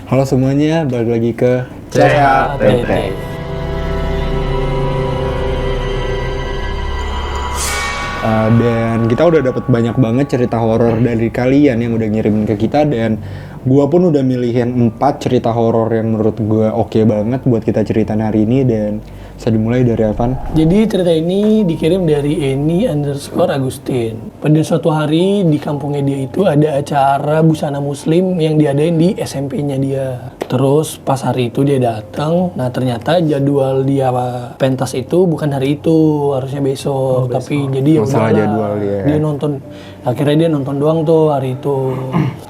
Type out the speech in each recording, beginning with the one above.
Halo semuanya, balik lagi ke CHTT. Dan kita udah dapat banyak banget cerita horor dari kalian yang udah ngirimin ke kita, dan gua pun udah milihin 4 cerita horor yang menurut gua oke banget buat kita ceritain hari ini. Dan bisa dimulai dari Alvan. Jadi cerita ini dikirim dari Eni_Agustin. Pada suatu hari di kampungnya dia itu ada acara busana muslim yang diadain di SMP-nya dia. Terus pas hari itu dia datang, nah ternyata jadwal dia pentas itu bukan hari itu, harusnya besok. Tapi jadi ya Masalah udahlah, jadwal dia nonton. Akhirnya dia nonton doang tuh hari itu.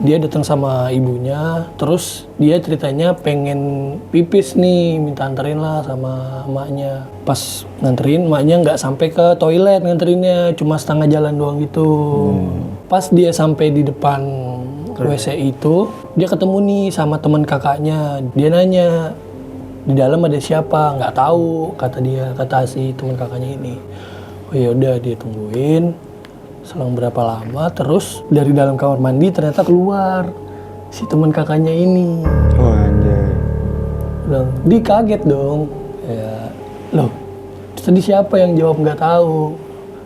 Dia datang sama ibunya, terus dia ceritanya pengen pipis nih, minta anterin lah sama emaknya. Pas nganterin, emaknya nggak sampai ke toilet nganterinnya, cuma setengah jalan doang gitu. Pas dia sampai di depan WC itu, dia ketemu nih sama teman kakaknya. Dia nanya, di dalam ada siapa? Nggak tahu, kata si teman kakaknya ini. Oh ya udah, dia tungguin. Selang berapa lama, terus dari dalam kamar mandi ternyata keluar si teman kakaknya ini. Oh anjay. Bilang, dia kaget dong. Ya, loh, tadi siapa yang jawab nggak tahu?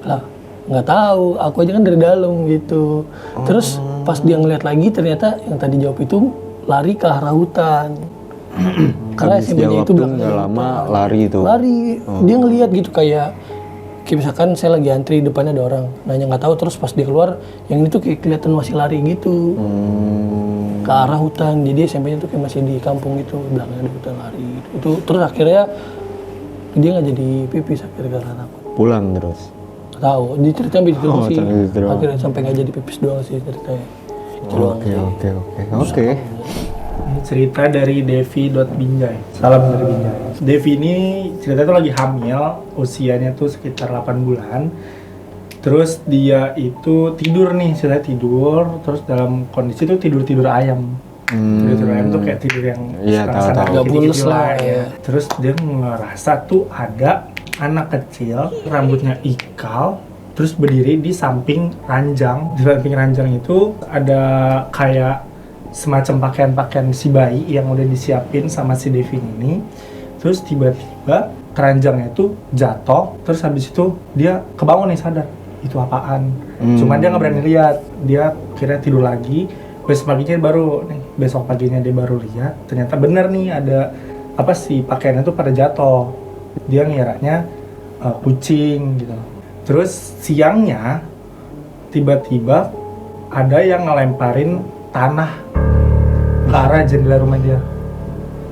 Lah, nggak tahu, aku aja kan dari dalam gitu. Terus pas dia ngeliat lagi ternyata yang tadi jawab itu lari ke arah hutan. Karena Habis SMP-nya jawab itu tuh belakangnya nggak hutan. lama lari itu. Lari, dia ngeliat gitu kayak misalkan saya lagi antri depannya ada orang nanya nggak tahu, terus pas dia keluar yang ini tuh kayak kelihatan masih lari gitu ke arah hutan. Jadi SMP-nya tuh kayak masih di kampung gitu, belakangnya ada hutan, lari gitu. Itu terus akhirnya dia nggak jadi pipis akhirnya karena takut. Pulang terus. Nggak tahu, dia cerita sampai gitu sih. sampai gitu doang. Akhirnya sampai nggak jadi pipis doang sih ceritanya. Itu doang sih. Oke. Ini cerita dari Devi.Binjai. Salam dari Binjai. Devi ini cerita itu lagi hamil, usianya tuh sekitar 8 bulan. Terus dia itu tidur nih, ceritanya tidur, terus dalam kondisi tuh tidur ayam. Tidur ayam tuh kayak tidur yang Iya, tahu. Nggak bulus lah, ya. Terus dia ngerasa tuh ada anak kecil, rambutnya ikal, terus berdiri di samping ranjang. Di samping ranjang itu ada kayak semacam pakaian-pakaian si bayi yang udah disiapin sama si Devin ini. Terus tiba-tiba keranjangnya itu jatuh, terus habis itu dia kebangun nih, sadar itu apaan. Cuman dia nggak berani lihat, dia kira tidur lagi. Besok paginya dia baru lihat, ternyata bener nih ada apa sih, pakaiannya tuh pada jatuh. Dia ngiranya kucing gitu. Terus siangnya tiba-tiba ada yang ngelemparin tanah ke arah jendela rumah dia.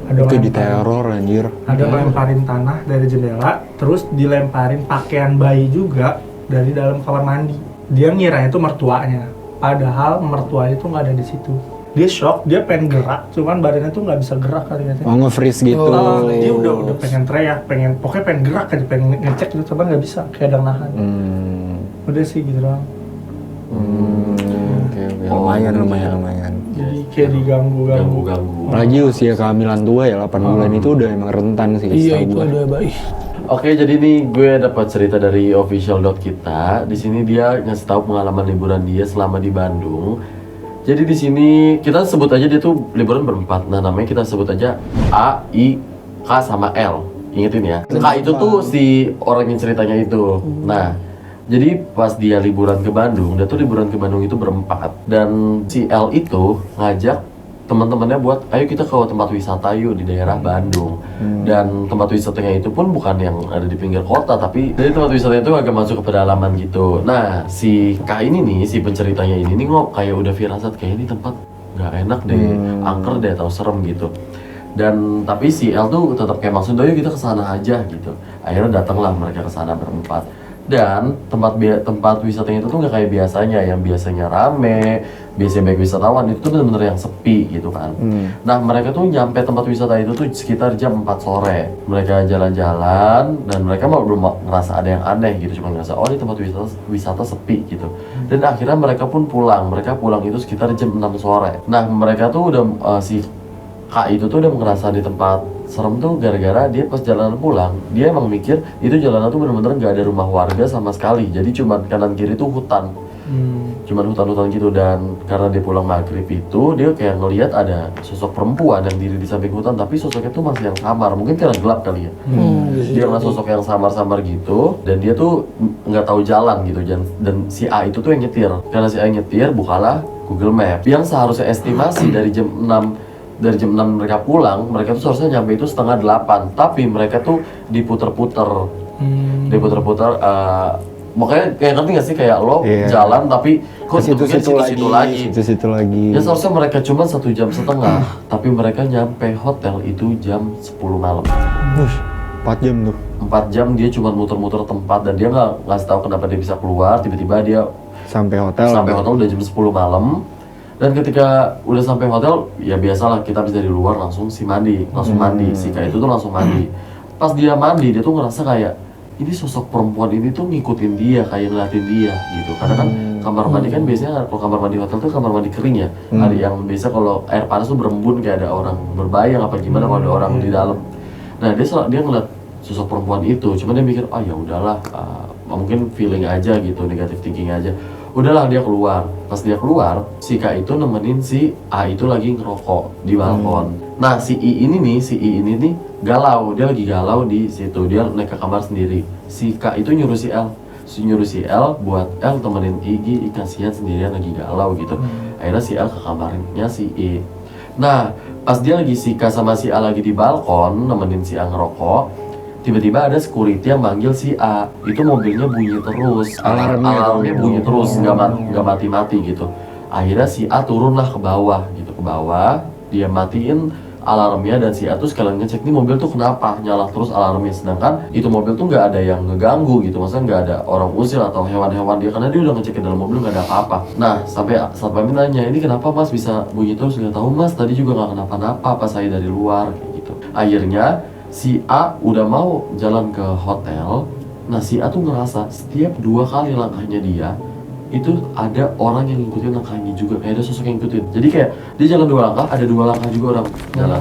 Itu diteror anjir. Ada ngelemparin tanah dari jendela, terus dilemparin pakaian bayi juga dari dalam kamar mandi. Dia ngiranya itu mertuanya, padahal mertuanya itu nggak ada di situ. Dia shock, dia pengen gerak, cuman badannya tuh nggak bisa gerak kali katanya. Oh, nge-freeze gitu. Dia udah pengen teriak, pokoknya pengen gerak aja, pengen ngecek gitu, cuman nggak bisa, kayak ada nahan. Udah sih gitu doang. Oke. Lumayan. Jadi kayak diganggu. Apalagi usia kehamilan tua ya, 8 bulan itu udah emang rentan sih. Iya, setahu itu gua. udah baik. Oke, jadi nih gue dapat cerita dari official kita. Di sini dia ngasih tahu pengalaman liburan dia selama di Bandung. Jadi di sini kita sebut aja dia tuh liburan berempat. Nah, namanya kita sebut aja A, I, K sama L. Ingetin ya. K itu tuh si orang yang ceritanya itu. Nah, jadi pas dia liburan ke Bandung, dia tuh liburan ke Bandung itu berempat. Dan si L itu ngajak teman-temannya buat, ayo kita ke tempat wisata yuk di daerah Bandung. Dan tempat wisatanya itu pun bukan yang ada di pinggir kota, tapi jadi tempat wisatanya itu agak masuk ke pedalaman gitu. Nah, si K ini nih, si penceritanya ini nih kayak udah firasat, kayak ini tempat nggak enak deh, angker deh atau serem gitu. Dan tapi si L tuh tetap kayak maksud, yuk kita kesana aja gitu. Akhirnya datanglah mereka kesana berempat. Dan tempat wisatanya itu tuh nggak kayak biasanya, yang biasanya rame, biasanya banyak wisatawan, itu tuh bener-bener yang sepi gitu kan. Nah, mereka tuh nyampe tempat wisata itu tuh sekitar jam 4 sore. Mereka jalan-jalan dan mereka belum ngerasa ada yang aneh gitu, cuma ngerasa oh ini tempat wisata sepi gitu. Dan akhirnya mereka pun pulang. Mereka pulang itu sekitar jam 6 sore. Nah, mereka tuh udah si Kak itu tuh udah ngerasa di tempat serem tuh gara-gara dia pas jalanan pulang, dia emang mikir itu jalanan tuh bener-bener nggak ada rumah warga sama sekali, jadi cuma kanan kiri tuh hutan. Cuman hutan-hutan gitu, dan karena dia pulang maghrib itu dia kayak ngelihat ada sosok perempuan yang diri di samping hutan, tapi sosoknya tuh masih yang samar, mungkin karena gelap kali ya. Dia ngeliat sosok yang samar-samar gitu, dan dia tuh nggak tahu jalan gitu, dan si A itu tuh yang nyetir. Karena si A yang nyetir, bukalah Google Map yang seharusnya estimasi dari jam 6 mereka pulang, mereka tuh seharusnya nyampe itu 7:30, tapi mereka tuh diputer-puter. Makanya kayak ngerti gak sih, kayak lo jalan tapi kok Situ-situ lagi. Ya seharusnya mereka cuma 1,5 jam, tapi mereka nyampe hotel itu jam 10 malam. 4 jam tuh. 4 jam dia cuma muter-muter tempat, dan dia nggak ngasih tahu kenapa dia bisa keluar. Tiba-tiba dia Sampai hotel udah jam 10 malam. Dan ketika udah sampai hotel, ya biasalah kita habis dari luar langsung mandi. Si Kak itu tuh langsung mandi. Pas dia mandi, dia tuh ngerasa kayak ini sosok perempuan ini tuh ngikutin dia, kayak ngeliatin dia gitu. Karena kan kamar mandi kan biasanya kalau kamar mandi hotel tuh kamar mandi kering ya. Ada yang biasa kalau air panas tuh berembun kayak ada orang berbayang apa gimana kalau ada orang di dalam. Nah dia ngeliat sosok perempuan itu, cuman dia mikir ya udahlah, mungkin feeling aja gitu, negative thinking aja. Udahlah dia keluar. Pas dia keluar, si Kak itu nemenin si A itu lagi ngerokok di balkon. Nah si I ini nih galau, dia lagi galau di situ. Dia naik ke kamar sendiri. Si Kak itu nyuruh si L buat L temenin I kasihan sendirian lagi galau gitu. Akhirnya si L ke kamarnya si I. Nah pas dia lagi si K sama si A lagi di balkon nemenin si A ngerokok, tiba-tiba ada security yang manggil si A. Itu mobilnya bunyi terus, alarmnya bunyi terus, nggak mati-mati gitu. Akhirnya si A turunlah ke bawah, dia matiin alarmnya, dan si A tuh sekalian ngecek nih mobil tuh kenapa nyala terus alarmnya, sedangkan itu mobil tuh nggak ada yang ngeganggu gitu, maksudnya nggak ada orang usil atau hewan-hewan dia, karena dia udah ngecek ke dalam mobil nggak ada apa-apa. Nah sampai satpam nanya, ini kenapa mas bisa bunyi terus? Nggak tahu mas, tadi juga nggak kenapa-napa pas saya dari luar kayak gitu. Akhirnya si A udah mau jalan ke hotel. Nah si A tuh ngerasa setiap 2 kali langkahnya dia itu ada orang yang ngikutin langkahnya juga, kayak ada sosok yang ngikutin. Jadi kayak dia jalan 2 langkah, ada 2 langkah juga orang jalan.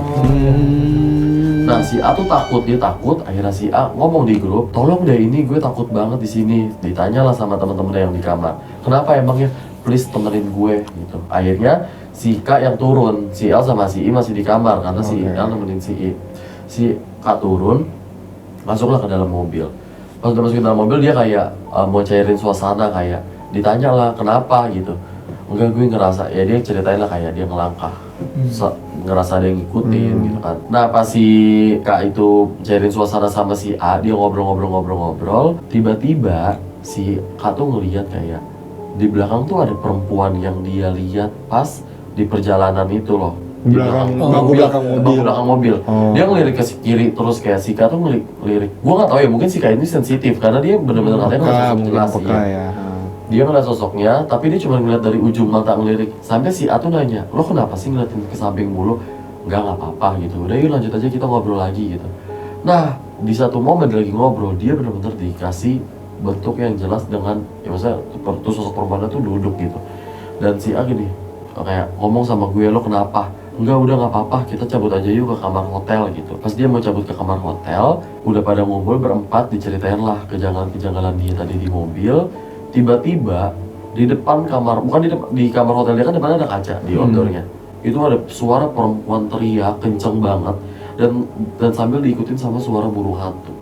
Nah si A tuh takut, akhirnya si A ngomong di grup, tolong deh ini gue takut banget di sini. Ditanyalah sama teman-temannya yang di kamar, kenapa emangnya, please temenin gue gitu. Akhirnya si K yang turun, si L sama si I masih di kamar karena si L nemenin si I. Si K turun, masuklah ke dalam mobil. Pas udah masuk ke dalam mobil, dia kayak mau cairin suasana, kayak ditanya lah kenapa gitu. Enggak, gue ngerasa, ya dia ceritain lah kayak dia ngelangkah, ngerasa ada yang ngikutin gitu kan. Nah pas si K itu cairin suasana sama si A, dia ngobrol, tiba-tiba si K tuh ngeliat kayak di belakang tuh ada perempuan yang dia lihat pas di perjalanan itu loh. Bangku belakang mobil. Dia ngelirik ke kiri terus, kayak si K tuh ngelirik. Gua nggak tahu ya, mungkin si K ini sensitif karena dia benar-benar katanya ngeliat sosok jelas ya. Dia ngeliat sosoknya, tapi dia cuma ngeliat dari ujung mata ngelirik. Sampai si A tuh nanya, lo kenapa sih ngeliatin ke samping mulu? Nggak apa-apa gitu. Udah yuk lanjut aja, kita ngobrol lagi gitu. Nah di satu momen lagi ngobrol, dia benar-benar dikasih bentuk yang jelas dengan, ya maksudnya tuh sosok perempuannya tuh duduk gitu. Dan si A gini, kayak ngomong sama gue, lo kenapa? Enggak, udah nggak apa-apa, kita cabut aja yuk ke kamar hotel gitu. Pas dia mau cabut ke kamar hotel, udah pada ngumpul berempat, diceritain lah kejanggalan dia tadi di mobil. Tiba-tiba di depan kamar, bukan di kamar hotel dia kan depannya ada kaca di outdoornya. Itu ada suara perempuan teriak kenceng banget, dan sambil diikutin sama suara burung hantu.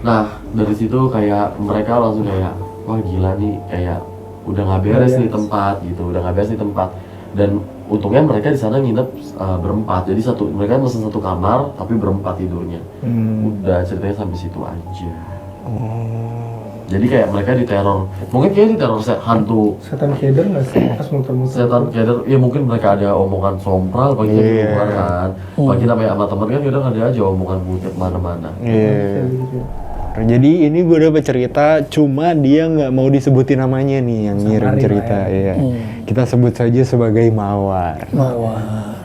Nah dari situ kayak mereka langsung kayak, wah gila nih, kayak udah nggak beres nih tempat gitu, dan untungnya mereka di sana nginep berempat, jadi mereka mesen satu kamar tapi berempat tidurnya. Udah ceritanya sampai situ aja. Jadi kayak mereka diteror, mungkin kayak diteror hantu Setan keder nggak sih pas muter-muter? setan keder, ya mungkin mereka ada omongan sompral pagi kita di luar kan, pagi kita sama temen kan kadang ada aja omongan buncit mana-mana. Jadi ini gue dapat cerita, cuma dia nggak mau disebutin namanya nih yang ngirim cerita. Ya. Kita sebut saja sebagai Mawar.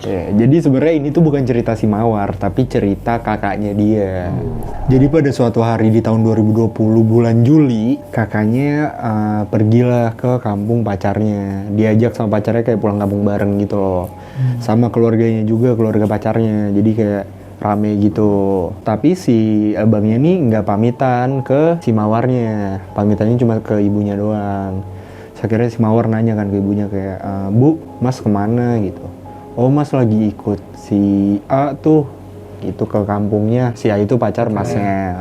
Ya, jadi sebenarnya ini tuh bukan cerita si Mawar, tapi cerita kakaknya dia. Jadi pada suatu hari di tahun 2020 bulan Juli, kakaknya pergilah ke kampung pacarnya. Diajak sama pacarnya kayak pulang kampung bareng gitu loh. Sama keluarganya juga, keluarga pacarnya. Jadi kayak rame gitu. Tapi si abangnya nih nggak pamitan ke si mawarnya, pamitannya cuma ke ibunya doang. Akhirnya si mawar nanya kan ke ibunya kayak, Bu, Mas kemana gitu. Oh Mas lagi ikut si A tuh itu ke kampungnya, si A itu pacar Masnya.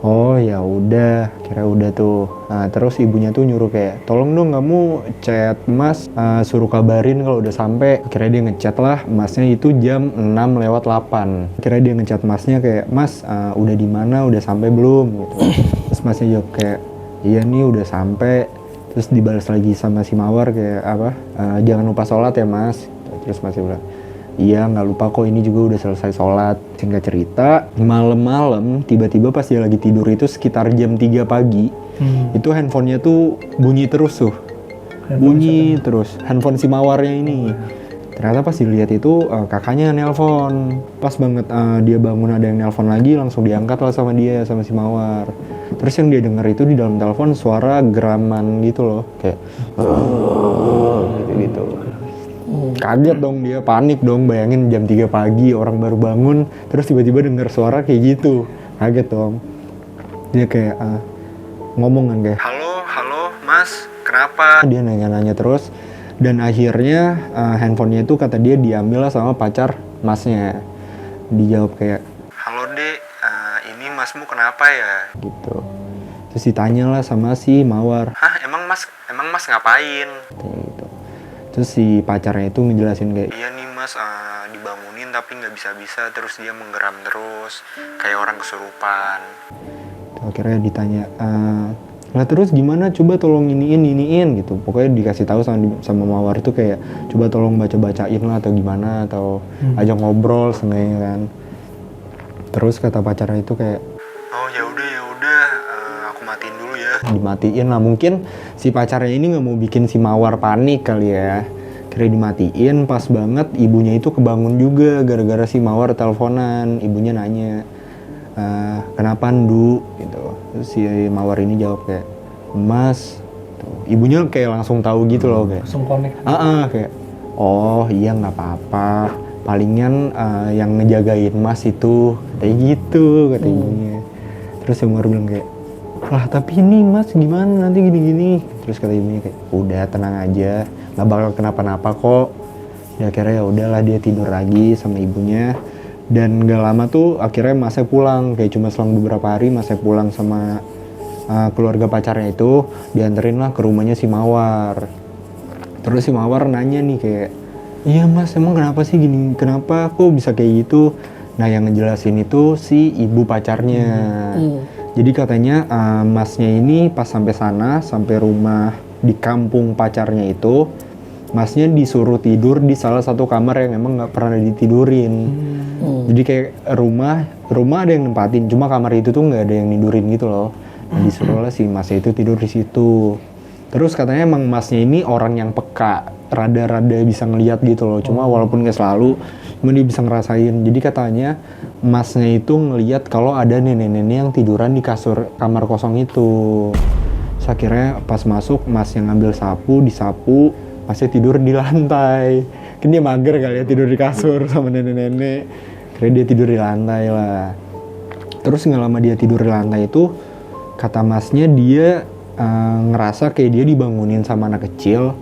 Oh ya udah, kira udah tuh. Nah, terus ibunya tuh nyuruh kayak, tolong dong kamu chat Mas, suruh kabarin kalau udah sampai. Kira dia ngechat lah, Masnya itu jam 6:08. Kira dia ngechat Masnya kayak, Mas udah di mana, udah sampai belum gitu. Terus Masnya jawab kayak, iya nih udah sampai. Terus dibalas lagi sama si mawar kayak apa, jangan lupa sholat ya Mas. Terus Masnya bilang, iya nggak lupa kok, ini juga udah selesai sholat. Singkat cerita, malam-malam tiba-tiba pas dia lagi tidur itu sekitar jam 3 pagi, itu handphonenya tuh bunyi terus tuh. Bunyi terus, handphone si mawarnya ini. Ternyata pas dilihat itu kakaknya nelpon. Pas banget dia bangun ada yang nelpon lagi, langsung diangkat lah sama dia, sama si mawar. Terus yang dia denger itu di dalam telepon suara geraman gitu loh, kayak gitu-gitu. Kaget dong dia, panik dong, bayangin jam 3 pagi orang baru bangun terus tiba-tiba denger suara kayak gitu. Kaget dong. Dia kayak ngomong kan kayak, halo Mas, kenapa? Dia nanya-nanya terus dan akhirnya handphonenya itu kata dia diambil lah sama pacar Masnya. Dijawab kayak, halo Dek, ini Masmu kenapa ya? Gitu. Terus ditanya lah sama si mawar, hah emang mas ngapain? Katanya gitu. Terus si pacarnya itu ngejelasin kayak, iya nih Mas, dibangunin tapi nggak bisa-bisa, terus dia menggeram terus kayak orang kesurupan. Akhirnya ditanya, lah terus gimana, coba tolong iniin gitu. Pokoknya dikasih tahu sama mawar itu kayak, coba tolong bacain lah atau gimana, atau ajak ngobrol seenggaknya kan. Terus kata pacarnya itu kayak, oh ya udah aku matiin dulu ya. Dimatiin lah, mungkin si pacarnya ini nggak mau bikin si mawar panik kali ya. Kira dimatiin, pas banget ibunya itu kebangun juga gara-gara si mawar teleponan. Ibunya nanya, kenapa Ndu gitu. Terus si mawar ini jawab kayak, Mas tuh. Ibunya kayak langsung tahu gitu loh, kayak Langsung connect. kayak, oh iya nggak apa-apa, palingan yang ngejagain Mas itu kayak gitu, kata ibunya. Terus si mawar bilang kayak, lah tapi ini Mas gimana nanti gini-gini. Terus kata ibunya kayak, udah tenang aja, nggak bakal kenapa-napa kok. Ya akhirnya ya udahlah dia tidur lagi sama ibunya. Dan gak lama tuh akhirnya Masnya pulang, kayak cuma selang beberapa hari Masnya pulang sama keluarga pacarnya itu, dianterin lah ke rumahnya si mawar. Terus si mawar nanya nih kayak, iya Mas emang kenapa sih gini, kenapa kok bisa kayak gitu? Nah yang ngejelasin itu si ibu pacarnya. Jadi katanya Masnya ini pas sampai sana, sampai rumah di kampung pacarnya itu, Masnya disuruh tidur di salah satu kamar yang emang nggak pernah ditidurin. Jadi kayak rumah ada yang nempatin, cuma kamar itu tuh nggak ada yang tidurin gitu loh. Nah, disuruh lah si Masnya itu tidur di situ. Terus katanya emang Masnya ini orang yang peka, rada-rada bisa ngelihat gitu loh. Cuma walaupun nggak selalu, cuma dia bisa ngerasain. Jadi katanya Masnya itu ngelihat kalau ada nenek-nenek yang tiduran di kasur kamar kosong itu. Terus akhirnya pas masuk, Masnya ngambil sapu, disapu, Masnya tidur di lantai. Kan dia mager kali ya tidur di kasur sama nenek-nenek. Kira dia tidur di lantai lah. Terus nggak lama dia tidur di lantai itu, kata Masnya dia ngerasa kayak dia dibangunin sama anak kecil,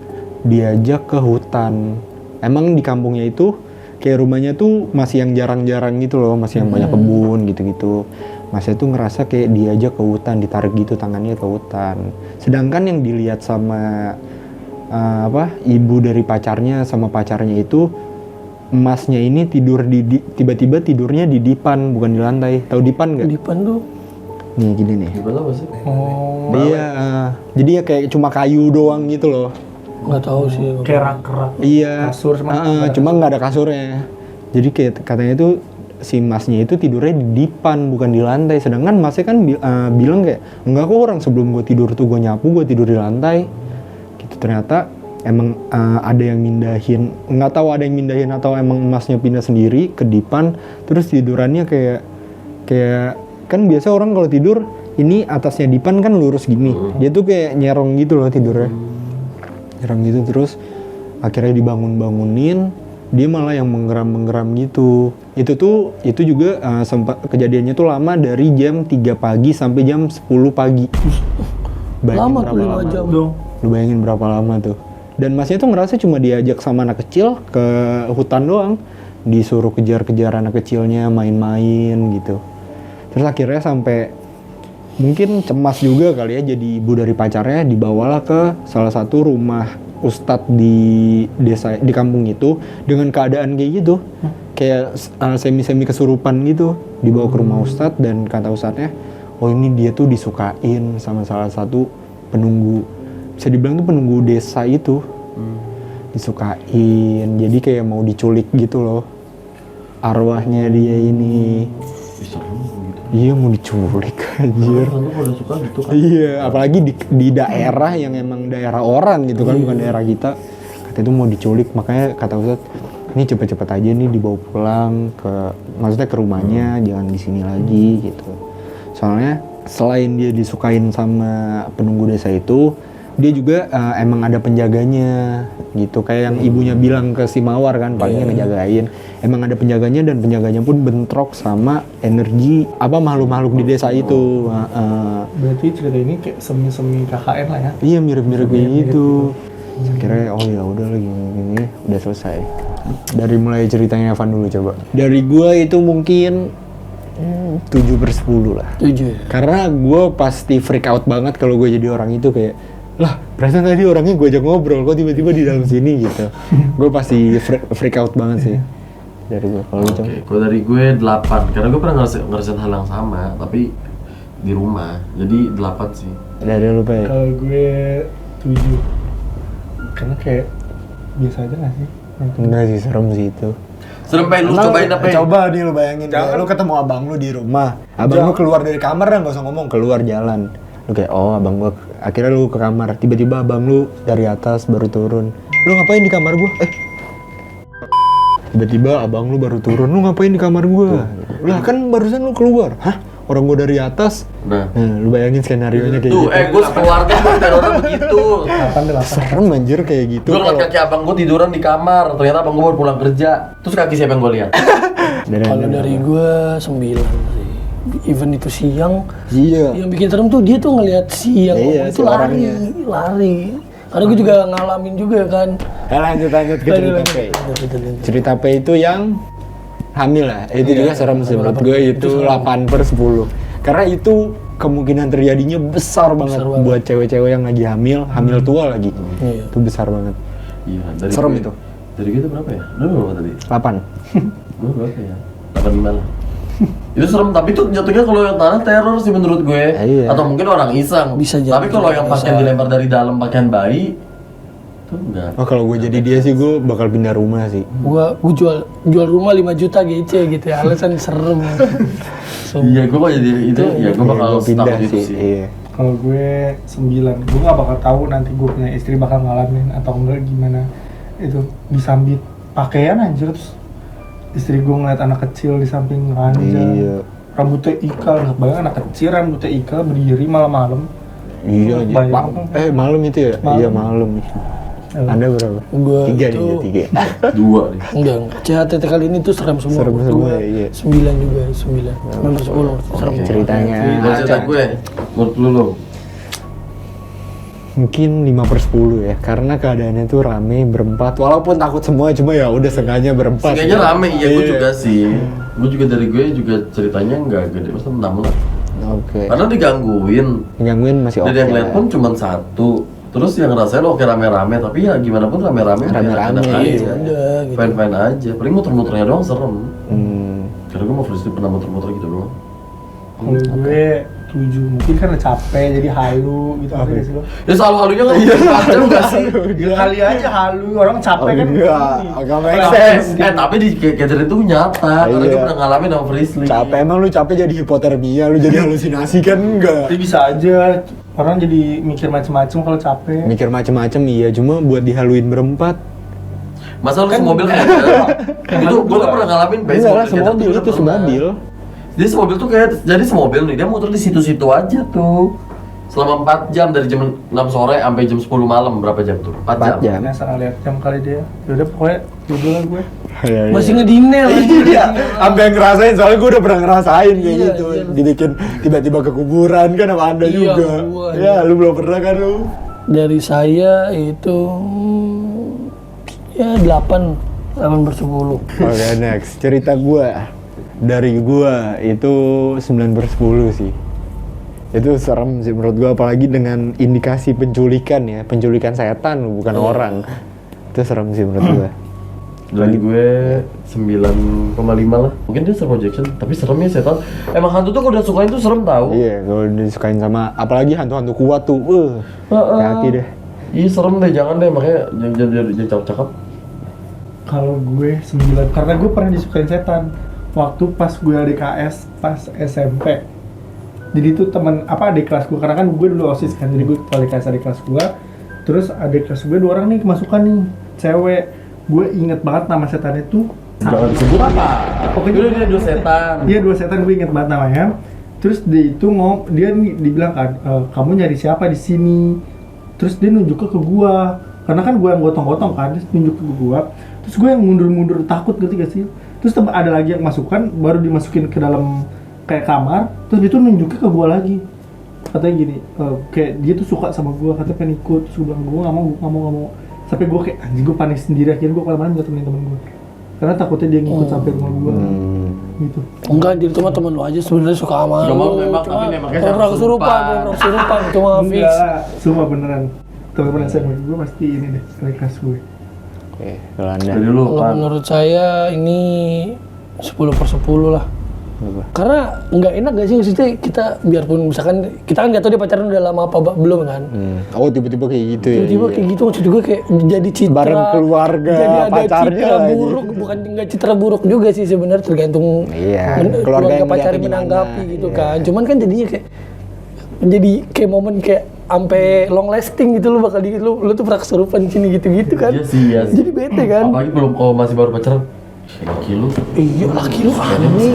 diajak ke hutan. Emang di kampungnya itu kayak rumahnya tuh masih yang jarang-jarang gitu loh, masih yang banyak kebun gitu-gitu. Masnya tuh ngerasa kayak diajak ke hutan, ditarik gitu tangannya ke hutan. Sedangkan yang dilihat sama ibu dari pacarnya sama pacarnya itu, Masnya ini tidur tiba-tiba tidurnya di dipan, bukan di lantai. Tahu dipan nggak? Dipan tuh Nih gini nih. Gimana apa sih? Oh, Iya, jadi ya kayak cuma kayu doang gitu loh. nggak tahu sih. kayak rak-rak. Iya. Kasur sama Cuma nggak ada kasurnya. Jadi kayak katanya itu si Masnya itu tidurnya di dipan, bukan di lantai. Sedangkan Masnya kan bilang kayak, enggak kok, orang sebelum gue tidur tuh gue nyapu, gue tidur di lantai. Gitu. Ternyata emang ada yang mindahin, nggak tahu ada yang mindahin atau emang Masnya pindah sendiri ke dipan. Terus tidurannya kayak kan biasa orang kalau tidur ini atasnya dipan kan lurus gini. Dia tuh kayak nyerong gitu loh tidurnya. Nyerong gitu, terus akhirnya dibangunin. dia malah yang menggeram gitu. Itu juga sempat kejadiannya tuh lama dari jam 3 pagi sampai jam 10 pagi. Bayangin Lama tuh berapa 5 jam. Dong. Lu bayangin berapa lama tuh. Dan masnya tuh ngerasa cuma diajak sama anak kecil ke hutan doang. Disuruh kejar-kejar anak kecilnya, main-main gitu. Terus akhirnya sampai mungkin cemas juga kali ya, jadi ibu dari pacarnya dibawalah ke salah satu rumah ustadz di desa, di kampung itu dengan keadaan kayak gitu. Kayak semi-semi kesurupan gitu. Dibawa ke rumah ustadz dan kata ustadznya, oh ini dia tuh disukain sama salah satu penunggu, bisa dibilang tuh penunggu desa itu. Disukain, jadi kayak mau diculik gitu loh arwahnya dia ini. Serem gitu. Iya, mau diculik anjir. Orang tuh pada suka gitu kan. Iya, apalagi di daerah yang emang daerah orang gitu kan, bukan daerah kita. Kata itu mau diculik, makanya kata Ustadz, ini cepet-cepet aja nih dibawa pulang maksudnya ke rumahnya, jangan di sini lagi gitu. Soalnya selain dia disukain sama penunggu desa itu, dia juga emang ada penjaganya gitu, kayak yang ibunya bilang ke si Mawar kan, palingnya ngejagain. Emang ada penjaganya dan penjaganya pun bentrok sama energi makhluk-makhluk di desa itu. Berarti cerita ini kayak semi-semi KKN lah ya. Iya, mirip-mirip kayak gitu. Akhirnya oh ya udah lagi ini udah selesai. Dari mulai ceritanya Evan dulu coba. Dari gua itu mungkin 7/10 lah. 7. Karena gue pasti freak out banget kalau gue jadi orang itu, kayak lah perasaan tadi orangnya gue ajak ngobrol kok tiba-tiba di dalam sini gitu. Gue pasti freak out banget sih dari gue. Kalau gitu. Oke, kalau dari gue 8, karena gue pernah ngerasain hal yang sama, tapi di rumah, jadi 8 sih. Dari lu Pe? Kalau gue 7. Karena kayak biasa aja gak sih? Enggak sih, serem sih itu. Serem Pe, lu cobain apa? Coba nih lu bayangin, Jangan. lu ketemu abang lu di rumah. Abang lu keluar dari kamar dan gak usah ngomong, keluar jalan. Lu kayak, oh abang gua, akhirnya lu ke kamar. Tiba-tiba abang lu dari atas baru turun. Lu ngapain di kamar gua? Tiba-tiba abang lu baru turun, lu ngapain di kamar gua? Lah kan barusan lu keluar. Hah? Orang gua dari atas. Nah, Lu bayangin skenario-nya kayak tuh, gitu. gue sekeluarga gue terornya begitu. 8. Serem anjir kayak gitu. Gue ngeliat kaki abang gue tiduran di kamar, ternyata abang gue baru pulang kerja. Terus kaki siapa yang gue lihat? Kalau dari gue 9 sih. Even itu siang, Iya. yang bikin serem tuh dia tuh ngelihat siang Iya, itu si orangnya. lari. Karena gue juga ngalamin juga kan. Lanjut ke cerita P. Cerita P itu yang hamil lah. Itu juga serem sih menurut gue, itu 8/10. Karena itu kemungkinan terjadinya besar banget buat cewek-cewek yang lagi hamil tua lagi. Iya. Itu besar banget. Iya, dari Serem gue- itu. Dari gue itu berapa ya? Lu berapa tadi? 8. Gue berapa ya? 85 lah. Itu serem, tapi itu jatuhnya kalau yang tanah teror sih menurut gue. Iya. Atau mungkin orang iseng. Bisa jadi Tapi kalau yang juga pakaian bisa. dilempar dari dalam pakaian bayi, itu enggak. Oh kalau gue jadi dia sih gue bakal pindah rumah sih. Gua jual rumah 5 juta GC gitu ya, alasan serem. Iya, gue kalau jadi itu, ya gue bakal Gue pindah takut itu sih. sih. Iya. Kalau gue 9. Gue gak bakal tahu nanti gue punya istri bakal ngalamin atau enggak gimana. Itu disambit pakaian anjir, terus istri gue ngeliat anak kecil di samping ranjang. Iya. Rambutnya ikal, nggak bayang anak kecil rambutnya ikal berdiri malam-malam. Iya. Bayang. Malam itu ya? Malam. Iya malam. Anda berapa? Gua 3 itu nih, 3. 2 nih. enggak. CHTT kali ini tuh serem semua. Serem Menurut semua, gua iya. 9 juga, 9. 9/10 serem. Ceritanya Kalau cerita gue, menurut lu lo? mungkin 5/10 ya, karena keadaannya tuh rame berempat, walaupun takut semua, cuma ya udah sengaja berempat. Kayaknya rame, iya gue Iya. juga sih. Gue juga dari gue juga ceritanya nggak gede, maksudnya 6 lah. Oke. Karena digangguin. Gangguin masih oke. Dan yang lihat pun cuma 1. Terus yang ngerasain oke rame-rame, tapi ya gimana pun rame-rame Rame-rame, enak-enak iya. aja. Udah gitu. Fine-fine aja. Paling muter-muternya doang serem. Karena gue mau first trip pernah muter-muter gitu doang. Kalau gue 7, mungkin karena capek jadi halu gitu. Apa sih lo? Ya selalu halunya kan macam nggak sih? Kali aja halu, orang capek kan. enggak, Ini. agak make Capek. sense. Tapi di catering itu nyata, karena Iya. gue pernah ngalamin sama Frisly. Capek emang lu capek jadi hipotermia, lu jadi halusinasi kan enggak. Jadi bisa aja orang jadi mikir macam-macam kalau capek. Mikir macem-macem iya, cuma buat dihaluin berempat. Masa lu semobil kayak itu gue tuh pernah ngalamin base Enggak lah, mobil semobil catering itu tuh pernah. semobil. Jadi semobil tuh kayak, jadi semobil nih, dia muter di situ-situ aja tuh. selama 4 jam dari jam 6 sore sampai jam 10 malam berapa jam tuh? 4 jam. 4 jam. Nggak salah lihat jam kali dia. Yaudah pokoknya tidur lah gue. Iya, iya. Masih ngedinel Iya, sampai ngerasain soalnya gue udah pernah ngerasain kayak Iya, gitu. iya. Dibikin tiba-tiba ke kuburan kan sama Anda Iya, juga. gua. Ya, lu belum pernah kan lu? Dari saya itu ya 8 per 10. Oke, next. Cerita gua. Dari gua itu 9 per 10 sih. Itu serem sih menurut gua, apalagi dengan indikasi penculikan ya. Penculikan setan bukan orang. Itu serem sih menurut gua. Dari gue 9,5 lah. Mungkin dia serem projection, tapi seremnya setan. Emang hantu tuh kalau udah sukain tuh serem tau. Iya, kalau disukain sama apalagi hantu-hantu kuat tuh. Hati deh. Iya serem deh, jangan deh, makanya jangan cakep-cakep. Kalau gue 9, karena gue pernah disukain setan. Waktu pas gue ADKS, pas SMP. Jadi itu teman adik kelas gue, karena kan gue dulu OSIS kan, jadi gue ADKS adik kelas gue. Terus adik kelas gue 2 orang nih kemasukan nih, cewek. Gue inget banget nama setannya tuh. Jangan sebut apa. Pokoknya dia 2 setan. Iya 2 setan, gue inget banget namanya. Terus dia itu dia dibilang kan, kamu nyari siapa di sini? Terus dia nunjuk ke gua, karena kan gua yang gotong-gotong kan, terus nunjuk ke gua. Terus gue yang mundur-mundur takut gitu gak sih? Terus ada lagi yang masukkan, baru dimasukin ke dalam kayak kamar, terus itu nunjuknya ke gua lagi. Katanya gini, kayak dia tuh suka sama gua, katanya pengen ikut. Terus gua bilang, gua nggak mau. Sampai gua kayak anjing, gua panik sendiri, akhirnya gua kemana-mana nggak temenin temen gua. Karena takutnya dia ngikut sampai rumah gua, gitu. Enggak, jadi itu mah temen lu aja sebenarnya suka sama Nggak lu. mau memang, Cuma tapi nembaknya pura-pura kesurupan. kesurupan itu mah fix. Enggak, sumpah beneran. Temen-temen SMA gua pasti ini deh, kali kelas gue. Oke, kalau Anda. Dari lu, Kalau Pan. menurut saya ini 10 per 10 lah. Apa? Karena nggak enak gak sih maksudnya kita biarpun misalkan kita kan nggak tahu dia pacaran udah lama apa belum kan. Oh, tiba-tiba kayak gitu ya. Tiba-tiba kayak gitu maksud gue kayak jadi citra Bareng keluarga, jadi ada pacarnya citra lagi. buruk, bukan nggak citra buruk juga sih sebenarnya, tergantung Iya, keluarga keluarga yang pacar melihatnya menanggapi gimana, gitu iya. kan. Cuman kan jadinya kayak jadi kayak momen kayak sampai long lasting gitu, lu bakal lu tuh pernah kesurupan di sini gitu-gitu kan. Iya sih, iya sih. Jadi bete kan. Apalagi belum kalau masih baru pacaran. Laki lu. Iya, laki lu aneh.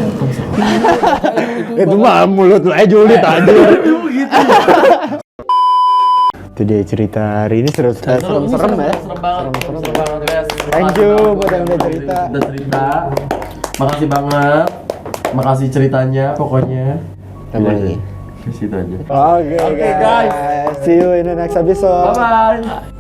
Itu mah mulut lu aja julid aja. Itu dia cerita hari ini serem-serem ya. Serem banget, serem banget guys. Thank you buat yang udah cerita. Udah cerita. Makasih banget. Makasih ceritanya pokoknya. Tambah lagi. Ke situ aja. Oke guys. See you in the next episode. Bye bye.